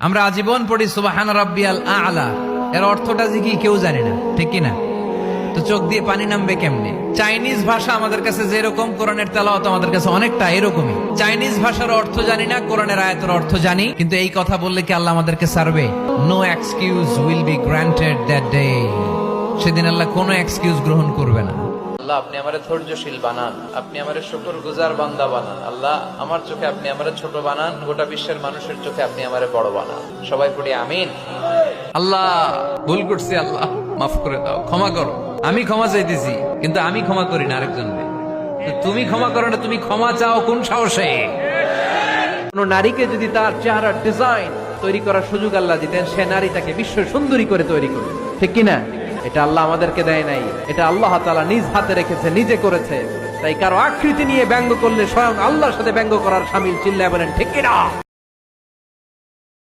আমরা আজীবন পড়ি সুবহান রাব্বিয়াল আ'লা, এর অর্থটা কি কেউ জানে না, ঠিক কি না? তো চোখ দিয়ে পানি নামবে কেমনে? চাইনিজ ভাষা আমাদের কাছে যেরকম, কোরআনের তেলাওয়াত আমাদের কাছে অনেকটা এরকমই। চাইনিজ ভাষার অর্থ জানি না, কোরআনের আয়াতের অর্থ জানি, কিন্তু এই কথা বললে কি আল্লাহ আমাদেরকে ছাড়বে? No excuse will be granted that day. সেদিন আল্লাহ কোনো এক্সকিউজ গ্রহণ করবে না। আল্লাহ, আপনি আমারে ধৈর্যশীল বানান, আপনি আমারে শুকরগুজার বান্দা বানান। আল্লাহ, আমার চোখে আপনি আমারে ছোট বানান, গোটা বিশ্বের মানুষের চোখে আপনি আমারে বড় বানান। সবাই পড়ি আমিন। আল্লাহ, ভুল করছি, আল্লাহ মাফ করে দাও, ক্ষমা করো। আমি ক্ষমা চাইতেছি, কিন্তু আমি ক্ষমা করি না আরেকজনকে। তুমি ক্ষমা করো না, তুমি ক্ষমা চাও কোন সাহসে? কোন নারীকে যদি তার চেহারার ডিজাইন তৈরি করার সুযোগ আল্লাহ দিতেন, সে নারী তাকে বিশ্ব সুন্দরী করে তৈরি করবে, ঠিক কিনা? এটা আল্লাহ আমাদেরকে দেয় নাই, এটা আল্লাহ তাআলা নিজ হাতে রেখেছে, নিজে করেছে। তাই কারো আকৃতি নিয়ে ব্যঙ্গ করলে স্বয়ং আল্লাহর সাথে ব্যঙ্গ করার শামিল। চিল্লায় বলেন ঠিক কিনা?